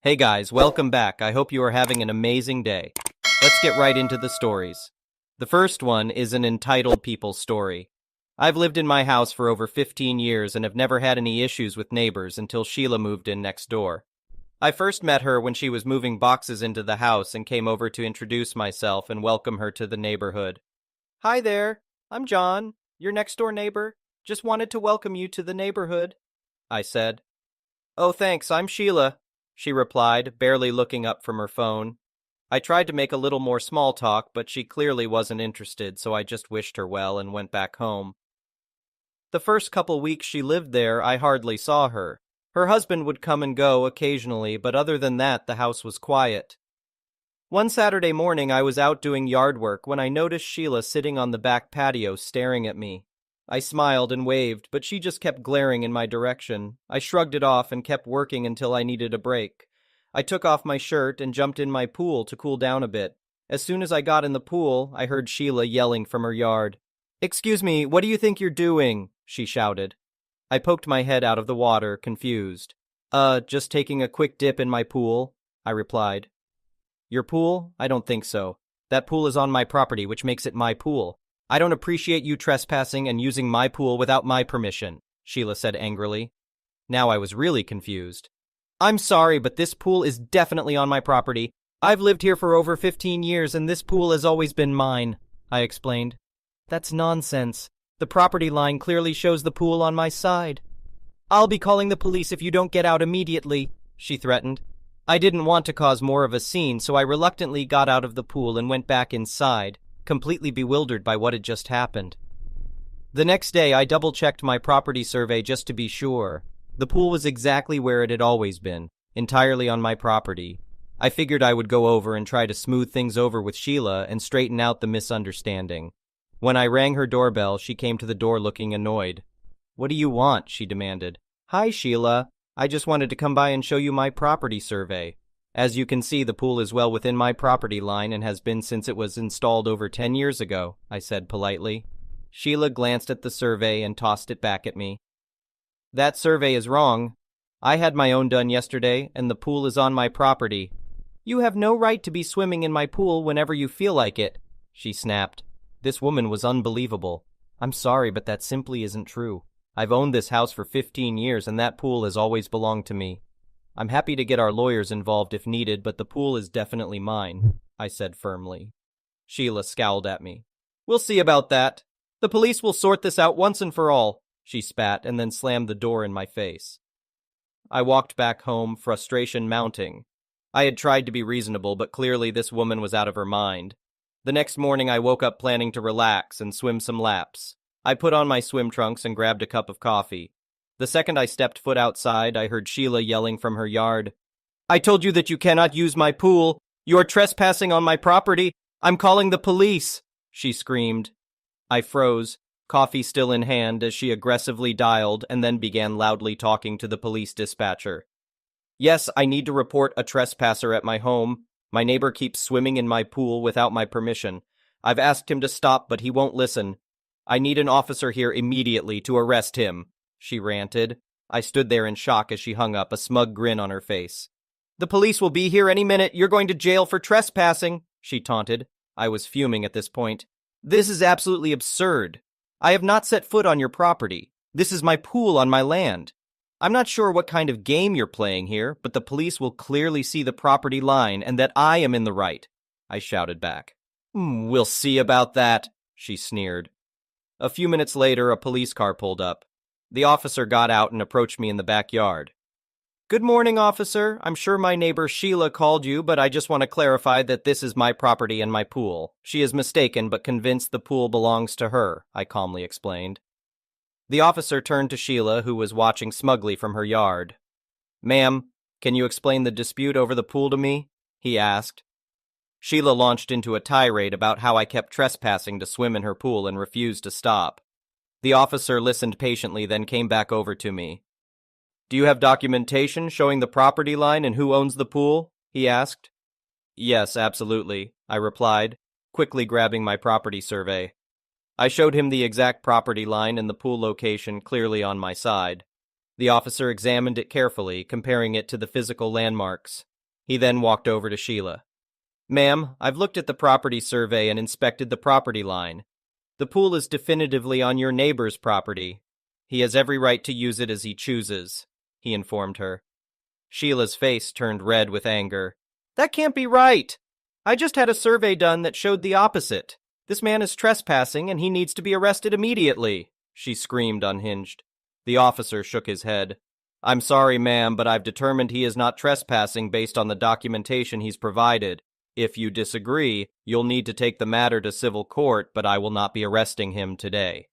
Hey guys, welcome back. I hope you are having an amazing day. Let's get right into the stories. The first one is an entitled people story. I've lived in my house for over 15 years and have never had any issues with neighbors until Sheila moved in next door. I first met her when she was moving boxes into the house and came over to introduce myself and welcome her to the neighborhood. Hi there, I'm John, your next door neighbor. Just wanted to welcome you to the neighborhood, I said. Oh, thanks, I'm Sheila, she replied, barely looking up from her phone. I tried to make a little more small talk, but she clearly wasn't interested, so I just wished her well and went back home. The first couple weeks she lived there, I hardly saw her. Her husband would come and go occasionally, but other than that, the house was quiet. One Saturday morning, I was out doing yard work when I noticed Sheila sitting on the back patio staring at me. I smiled and waved, but she just kept glaring in my direction. I shrugged it off and kept working until I needed a break. I took off my shirt and jumped in my pool to cool down a bit. As soon as I got in the pool, I heard Sheila yelling from her yard. "Excuse me, what do you think you're doing?" she shouted. I poked my head out of the water, confused. Just taking a quick dip in my pool," I replied. "Your pool? I don't think so. That pool is on my property, which makes it my pool. I don't appreciate you trespassing and using my pool without my permission," Sheila said angrily. Now I was really confused. "I'm sorry, but this pool is definitely on my property. I've lived here for over 15 years and this pool has always been mine," I explained. "That's nonsense. The property line clearly shows the pool on my side." "I'll be calling the police if you don't get out immediately," she threatened. I didn't want to cause more of a scene, so I reluctantly got out of the pool and went back inside, completely bewildered by what had just happened. The next day, I double-checked my property survey just to be sure. The pool was exactly where it had always been, entirely on my property. I figured I would go over and try to smooth things over with Sheila and straighten out the misunderstanding. When I rang her doorbell, she came to the door looking annoyed. "What do you want?" she demanded. "Hi, Sheila. I just wanted to come by and show you my property survey. As you can see, the pool is well within my property line and has been since it was installed over 10 years ago," I said politely. Sheila glanced at the survey and tossed it back at me. "That survey is wrong. I had my own done yesterday, and the pool is on my property." "You have no right to be swimming in my pool whenever you feel like it," she snapped. This woman was unbelievable. "I'm sorry, but that simply isn't true. I've owned this house for 15 years, and that pool has always belonged to me. I'm happy to get our lawyers involved if needed, but the pool is definitely mine," I said firmly. Sheila scowled at me. "We'll see about that. The police will sort this out once and for all," she spat and then slammed the door in my face. I walked back home, frustration mounting. I had tried to be reasonable, but clearly this woman was out of her mind. The next morning I woke up planning to relax and swim some laps. I put on my swim trunks and grabbed a cup of coffee. The second I stepped foot outside, I heard Sheila yelling from her yard. "I told you that you cannot use my pool. You are trespassing on my property. I'm calling the police," she screamed. I froze, coffee still in hand, as she aggressively dialed and then began loudly talking to the police dispatcher. "Yes, I need to report a trespasser at my home. My neighbor keeps swimming in my pool without my permission. I've asked him to stop, but he won't listen. I need an officer here immediately to arrest him," she ranted. I stood there in shock as she hung up, a smug grin on her face. "The police will be here any minute. You're going to jail for trespassing," she taunted. I was fuming at this point. "This is absolutely absurd. I have not set foot on your property. This is my pool on my land. I'm not sure what kind of game you're playing here, but the police will clearly see the property line and that I am in the right," I shouted back. "We'll see about that," she sneered. A few minutes later, a police car pulled up. The officer got out and approached me in the backyard. "Good morning, officer. I'm sure my neighbor Sheila called you, but I just want to clarify that this is my property and my pool. She is mistaken, but convinced the pool belongs to her," I calmly explained. The officer turned to Sheila, who was watching smugly from her yard. "Ma'am, can you explain the dispute over the pool to me?" he asked. Sheila launched into a tirade about how I kept trespassing to swim in her pool and refused to stop. The officer listened patiently, then came back over to me. "Do you have documentation showing the property line and who owns the pool?" he asked. "Yes, absolutely," I replied, quickly grabbing my property survey. I showed him the exact property line and the pool location clearly on my side. The officer examined it carefully, comparing it to the physical landmarks. He then walked over to Sheila. Ma'am, I've looked at the property survey and inspected the property line. The pool is definitively on your neighbor's property. He has every right to use it as he chooses, he informed her. Sheila's face turned red with anger. That can't be right! I just had a survey done that showed the opposite. This man is trespassing and he needs to be arrested immediately, she screamed, unhinged. The officer shook his head. I'm sorry, ma'am, but I've determined he is not trespassing based on the documentation he's provided. If you disagree, you'll need to take the matter to civil court, but I will not be arresting him today.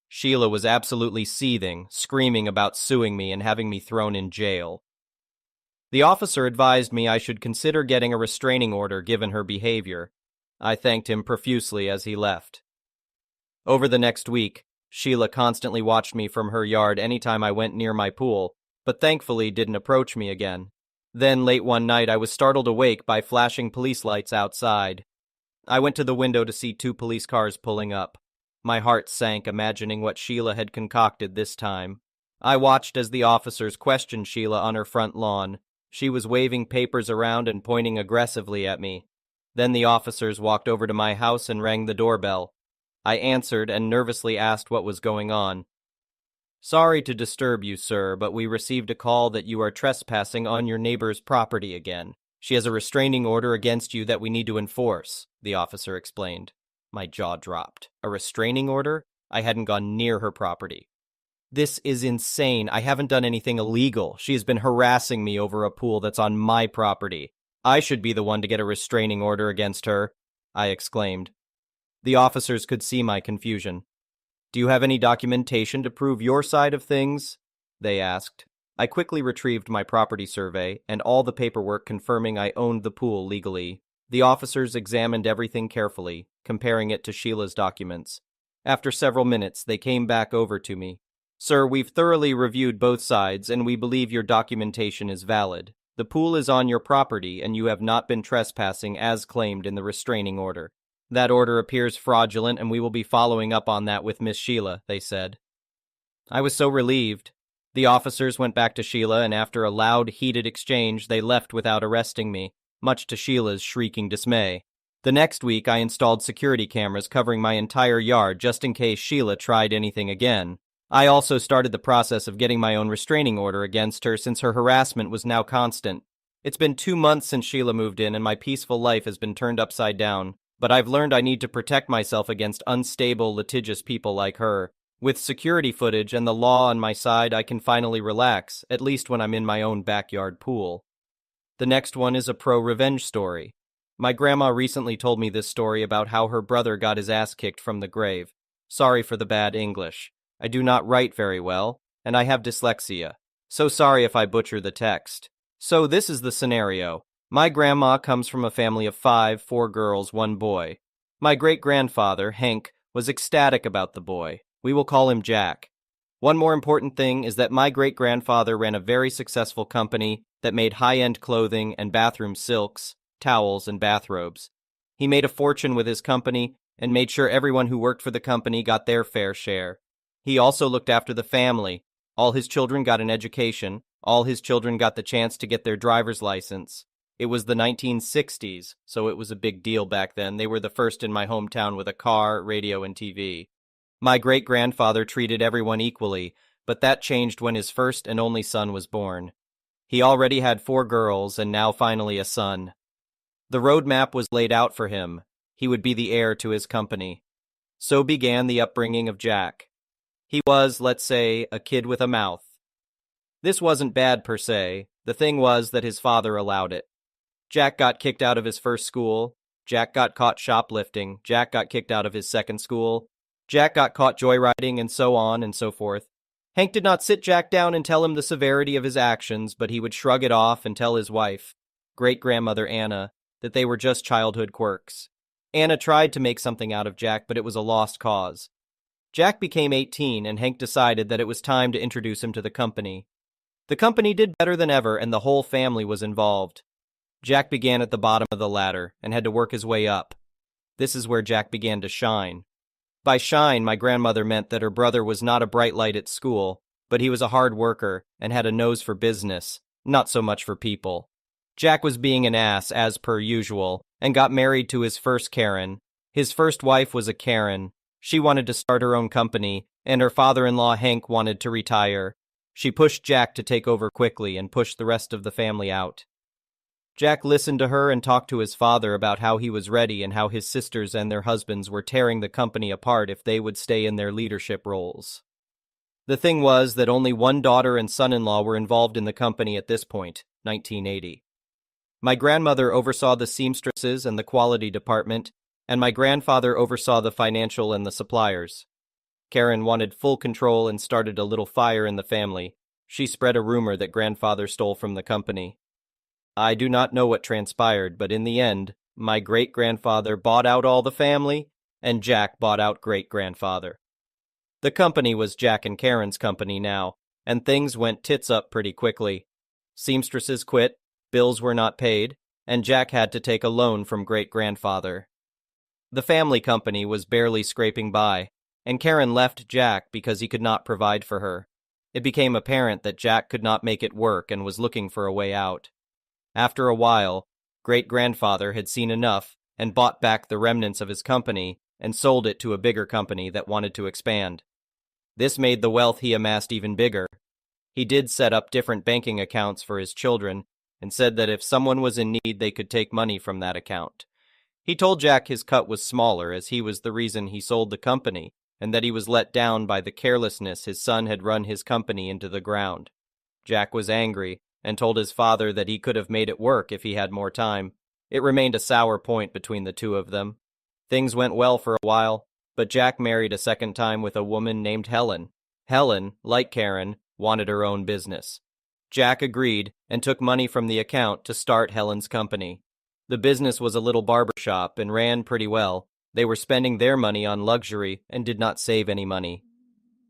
Sheila was absolutely seething, screaming about suing me and having me thrown in jail. The officer advised me I should consider getting a restraining order given her behavior. I thanked him profusely as he left. Over the next week, Sheila constantly watched me from her yard anytime I went near my pool, but thankfully didn't approach me again. Then, late one night, I was startled awake by flashing police lights outside. I went to the window to see 2 police cars pulling up. My heart sank, imagining what Sheila had concocted this time. I watched as the officers questioned Sheila on her front lawn. She was waving papers around and pointing aggressively at me. Then the officers walked over to my house and rang the doorbell. I answered and nervously asked what was going on. Sorry to disturb you, sir, but we received a call that you are trespassing on your neighbor's property again. She has a restraining order against you that we need to enforce, the officer explained. My jaw dropped. A restraining order? I hadn't gone near her property. This is insane. I haven't done anything illegal. She has been harassing me over a pool that's on my property. I should be the one to get a restraining order against her, I exclaimed. The officers could see my confusion. Do you have any documentation to prove your side of things? They asked. I quickly retrieved my property survey and all the paperwork confirming I owned the pool legally. The officers examined everything carefully, comparing it to Sheila's documents. After several minutes, they came back over to me. Sir, we've thoroughly reviewed both sides and we believe your documentation is valid. The pool is on your property and you have not been trespassing as claimed in the restraining order. That order appears fraudulent and we will be following up on that with Miss Sheila, they said. I was so relieved. The officers went back to Sheila and after a loud, heated exchange, they left without arresting me, much to Sheila's shrieking dismay. The next week, I installed security cameras covering my entire yard just in case Sheila tried anything again. I also started the process of getting my own restraining order against her since her harassment was now constant. It's been 2 months since Sheila moved in and my peaceful life has been turned upside down. But I've learned I need to protect myself against unstable, litigious people like her. With security footage and the law on my side, I can finally relax, at least when I'm in my own backyard pool. The next one is a pro-revenge story. My grandma recently told me this story about how her brother got his ass kicked from the grave. Sorry for the bad English. I do not write very well, and I have dyslexia. So sorry if I butcher the text. So this is the scenario. My grandma comes from a family of 5, 4 girls, 1 boy. My great-grandfather, Hank, was ecstatic about the boy. We will call him Jack. One more important thing is that my great-grandfather ran a very successful company that made high-end clothing and bathroom silks, towels, and bathrobes. He made a fortune with his company and made sure everyone who worked for the company got their fair share. He also looked after the family. All his children got an education. All his children got the chance to get their driver's license. It was the 1960s, so it was a big deal back then. They were the first in my hometown with a car, radio, and TV. My great-grandfather treated everyone equally, but that changed when his first and only son was born. He already had 4 girls and now finally a son. The roadmap was laid out for him. He would be the heir to his company. So began the upbringing of Jack. He was, let's say, a kid with a mouth. This wasn't bad per se. The thing was that his father allowed it. Jack got kicked out of his first school. Jack got caught shoplifting. Jack got kicked out of his second school. Jack got caught joyriding, and so on and so forth. Hank did not sit Jack down and tell him the severity of his actions, but he would shrug it off and tell his wife, great-grandmother Anna, that they were just childhood quirks. Anna tried to make something out of Jack, but it was a lost cause. Jack became 18, and Hank decided that it was time to introduce him to the company. The company did better than ever, and the whole family was involved. Jack began at the bottom of the ladder and had to work his way up. This is where Jack began to shine. By shine, my grandmother meant that her brother was not a bright light at school, but he was a hard worker and had a nose for business, not so much for people. Jack was being an ass as per usual and got married to his first Karen. His first wife was a Karen. She wanted to start her own company, and her father-in-law Hank wanted to retire. She pushed Jack to take over quickly and pushed the rest of the family out. Jack listened to her and talked to his father about how he was ready and how his sisters and their husbands were tearing the company apart if they would stay in their leadership roles. The thing was that only one daughter and son-in-law were involved in the company at this point, 1980. My grandmother oversaw the seamstresses and the quality department, and my grandfather oversaw the financial and the suppliers. Karen wanted full control and started a little fire in the family. She spread a rumor that grandfather stole from the company. I do not know what transpired, but in the end, my great-grandfather bought out all the family, and Jack bought out great-grandfather. The company was Jack and Karen's company now, and things went tits up pretty quickly. Seamstresses quit, bills were not paid, and Jack had to take a loan from great-grandfather. The family company was barely scraping by, and Karen left Jack because he could not provide for her. It became apparent that Jack could not make it work and was looking for a way out. After a while, great-grandfather had seen enough and bought back the remnants of his company and sold it to a bigger company that wanted to expand. This made the wealth he amassed even bigger. He did set up different banking accounts for his children and said that if someone was in need, they could take money from that account. He told Jack his cut was smaller as he was the reason he sold the company and that he was let down by the carelessness his son had run his company into the ground. Jack was angry and told his father that he could have made it work if he had more time. It remained a sour point between the two of them. Things went well for a while, but Jack married a second time with a woman named Helen. Helen, like Karen, wanted her own business. Jack agreed and took money from the account to start Helen's company. The business was a little barber shop and ran pretty well. They were spending their money on luxury and did not save any money.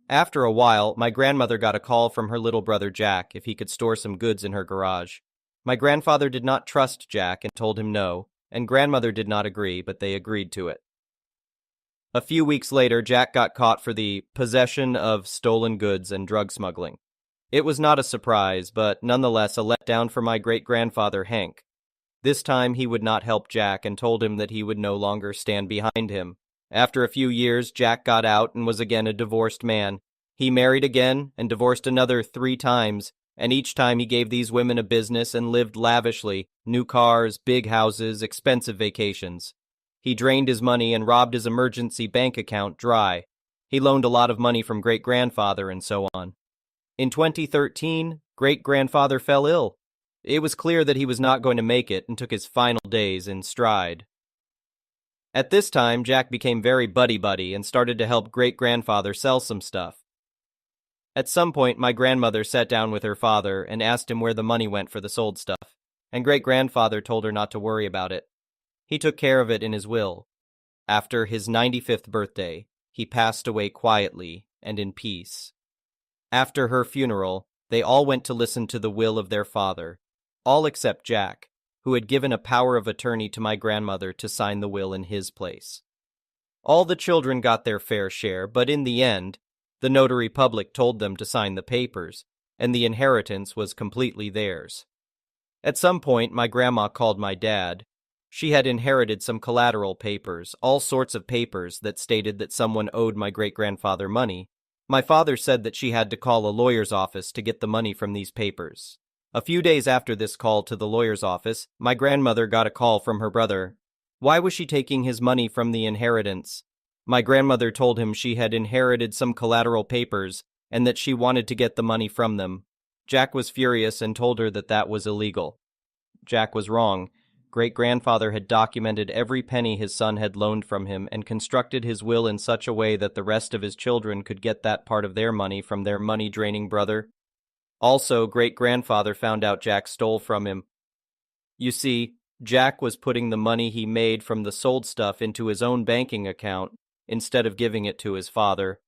After a while, my grandmother got a call from her little brother Jack if he could store some goods in her garage. My grandfather did not trust Jack and told him no, and grandmother did not agree, but they agreed to it. A few weeks later, Jack got caught for the possession of stolen goods and drug smuggling. It was not a surprise, but nonetheless a letdown for my great-grandfather Hank. This time he would not help Jack and told him that he would no longer stand behind him. After a few years, Jack got out and was again a divorced man. He married again and divorced another 3 times, and each time he gave these women a business and lived lavishly, new cars, big houses, expensive vacations. He drained his money and robbed his emergency bank account dry. He loaned a lot of money from great-grandfather and so on. In 2013, great-grandfather fell ill. It was clear that he was not going to make it and took his final days in stride. At this time, Jack became very buddy-buddy and started to help great-grandfather sell some stuff. At some point, my grandmother sat down with her father and asked him where the money went for the sold stuff, and great-grandfather told her not to worry about it. He took care of it in his will. After his 95th birthday, he passed away quietly and in peace. After her funeral, they all went to listen to the will of their father, all except Jack, who had given a power of attorney to my grandmother to sign the will in his place. All the children got their fair share, but in the end, the notary public told them to sign the papers, and the inheritance was completely theirs. At some point, my grandma called my dad. She had inherited some collateral papers, all sorts of papers that stated that someone owed my great-grandfather money. My father said that she had to call a lawyer's office to get the money from these papers. A few days after this call to the lawyer's office, my grandmother got a call from her brother. Why was she taking his money from the inheritance? My grandmother told him she had inherited some collateral papers and that she wanted to get the money from them. Jack was furious and told her that that was illegal. Jack was wrong. Great-grandfather had documented every penny his son had loaned from him and constructed his will in such a way that the rest of his children could get that part of their money from their money-draining brother. Also, great-grandfather found out Jack stole from him. You see, Jack was putting the money he made from the sold stuff into his own banking account instead of giving it to his father.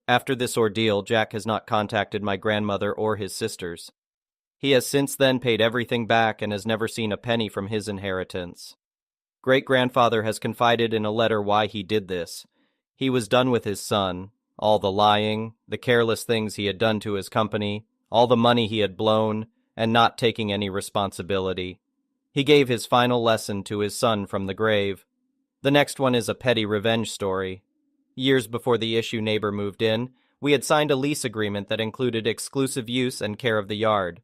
After this ordeal, Jack has not contacted my grandmother or his sisters. He has since then paid everything back and has never seen a penny from his inheritance. Great-grandfather has confided in a letter why he did this. He was done with his son, all the lying, the careless things he had done to his company, all the money he had blown, and not taking any responsibility. He gave his final lesson to his son from the grave. The next one is a petty revenge story. Years before the issue neighbor moved in, we had signed a lease agreement that included exclusive use and care of the yard.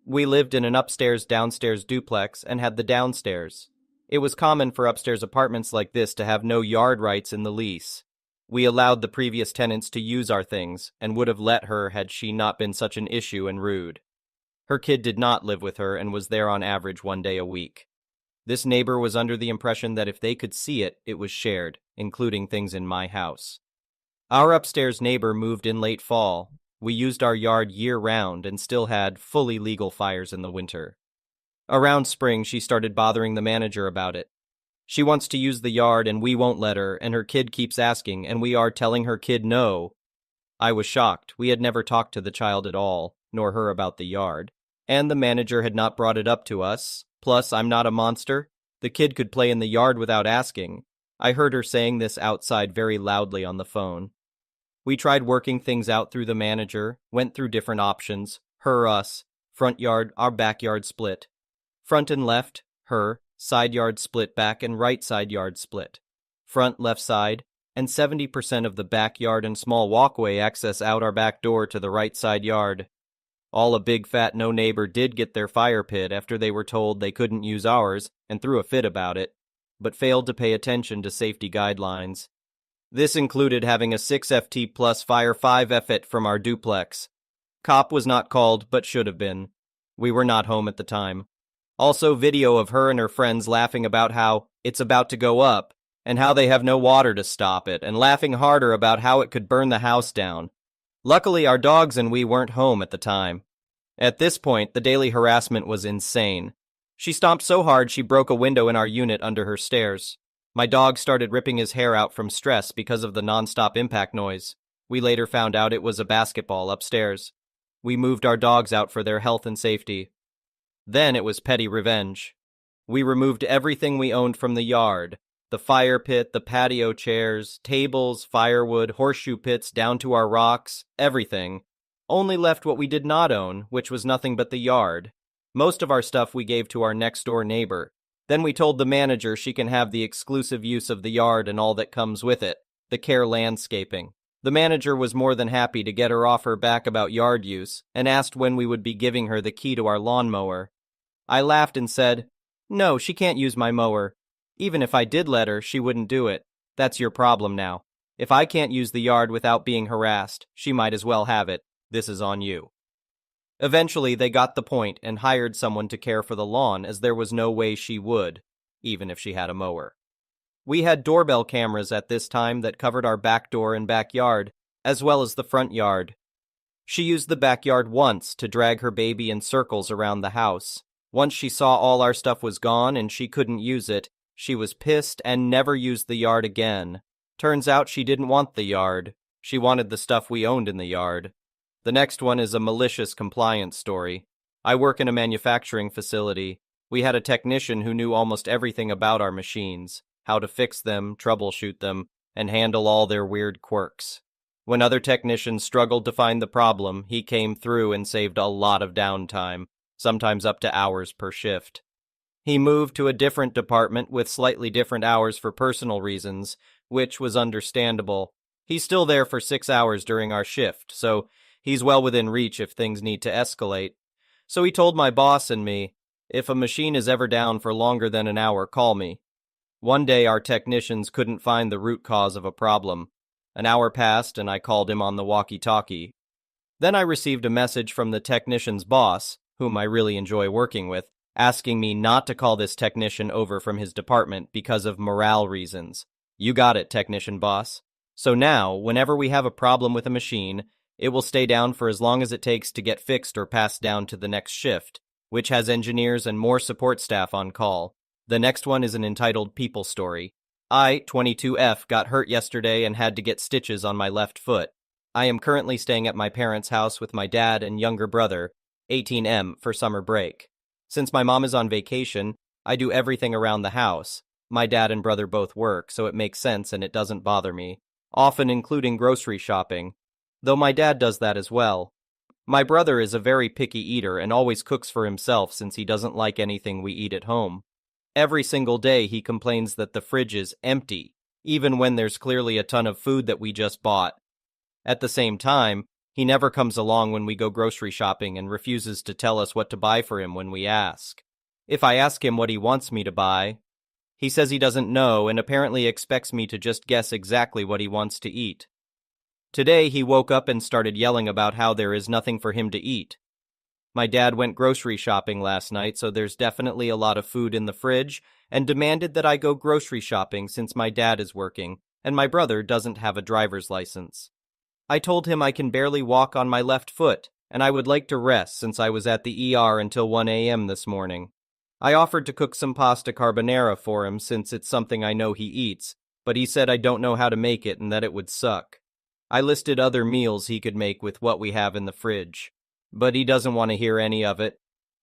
We lived in an upstairs-downstairs duplex and had the downstairs. It was common for upstairs apartments like this to have no yard rights in the lease. We allowed the previous tenants to use our things and would have let her had she not been such an issue and rude. Her kid did not live with her and was there on average 1 day a week. This neighbor was under the impression that if they could see it, it was shared, including things in my house. Our upstairs neighbor moved in late fall. We used our yard year-round and still had fully legal fires in the winter. Around spring, she started bothering the manager about it. She wants to use the yard and we won't let her, and her kid keeps asking, and we are telling her kid no. I was shocked. We had never talked to the child at all, nor her about the yard, and the manager had not brought it up to us. Plus, I'm not a monster. The kid could play in the yard without asking. I heard her saying this outside very loudly on the phone. We tried working things out through the manager, went through different options, her, us, front yard, our backyard split. Front and left, her, side yard split back and right side yard split. Front left side, and 70% of the backyard and small walkway access out our back door to the right side yard. All a big fat no neighbor did get their fire pit after they were told they couldn't use ours and threw a fit about it, but failed to pay attention to safety guidelines. This included having a 6FT plus fire 5F from our duplex. Cop was not called, but should have been. We were not home at the time. Also video of her and her friends laughing about how it's about to go up, and how they have no water to stop it, and laughing harder about how it could burn the house down. Luckily, our dogs and we weren't home at the time. At this point, the daily harassment was insane. She stomped so hard she broke a window in our unit under her stairs. My dog started ripping his hair out from stress because of the nonstop impact noise. We later found out it was a basketball upstairs. We moved our dogs out for their health and safety. Then it was petty revenge. We removed everything we owned from the yard. The fire pit, the patio chairs, tables, firewood, horseshoe pits, down to our rocks, everything. Only left what we did not own, which was nothing but the yard. Most of our stuff we gave to our next-door neighbor. Then we told the manager she can have the exclusive use of the yard and all that comes with it, the care landscaping. The manager was more than happy to get her off her back about yard use and asked when we would be giving her the key to our lawnmower. I laughed and said, "No, she can't use my mower. Even if I did let her, she wouldn't do it. That's your problem now. If I can't use the yard without being harassed, she might as well have it. This is on you." Eventually, they got the point and hired someone to care for the lawn, as there was no way she would, even if she had a mower. We had doorbell cameras at this time that covered our back door and backyard, as well as the front yard. She used the backyard once to drag her baby in circles around the house. Once she saw all our stuff was gone and she couldn't use it, she was pissed and never used the yard again. Turns out she didn't want the yard. She wanted the stuff we owned in the yard. The next one is a malicious compliance story. I work in a manufacturing facility. We had a technician who knew almost everything about our machines, how to fix them, troubleshoot them, and handle all their weird quirks. When other technicians struggled to find the problem, he came through and saved a lot of downtime, sometimes up to hours per shift. He moved to a different department with slightly different hours for personal reasons, which was understandable. He's still there for 6 hours during our shift, so he's well within reach if things need to escalate. So he told my boss and me, "If a machine is ever down for longer than an hour, call me." One day our technicians couldn't find the root cause of a problem. An hour passed and I called him on the walkie-talkie. Then I received a message from the technician's boss, whom I really enjoy working with, asking me not to call this technician over from his department because of morale reasons. You got it, technician boss. So now, whenever we have a problem with a machine, it will stay down for as long as it takes to get fixed or passed down to the next shift, which has engineers and more support staff on call. The next one is an entitled people story. I, 22F, got hurt yesterday and had to get stitches on my left foot. I am currently staying at my parents' house with my dad and younger brother, 18M, for summer break. Since my mom is on vacation, I do everything around the house. My dad and brother both work, so it makes sense and it doesn't bother me, often including grocery shopping, though my dad does that as well. My brother is a very picky eater and always cooks for himself since he doesn't like anything we eat at home. Every single day he complains that the fridge is empty, even when there's clearly a ton of food that we just bought. At the same time, he never comes along when we go grocery shopping and refuses to tell us what to buy for him when we ask. If I ask him what he wants me to buy, he says he doesn't know and apparently expects me to just guess exactly what he wants to eat. Today he woke up and started yelling about how there is nothing for him to eat. My dad went grocery shopping last night, so there's definitely a lot of food in the fridge, and demanded that I go grocery shopping since my dad is working, and my brother doesn't have a driver's license. I told him I can barely walk on my left foot, and I would like to rest since I was at the ER until 1 a.m. this morning. I offered to cook some pasta carbonara for him since it's something I know he eats, but he said I don't know how to make it and that it would suck. I listed other meals he could make with what we have in the fridge, but he doesn't want to hear any of it.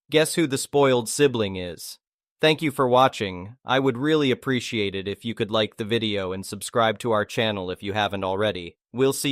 Guess who the spoiled sibling is? Thank you for watching. I would really appreciate it if you could like the video and subscribe to our channel if you haven't already. We'll see you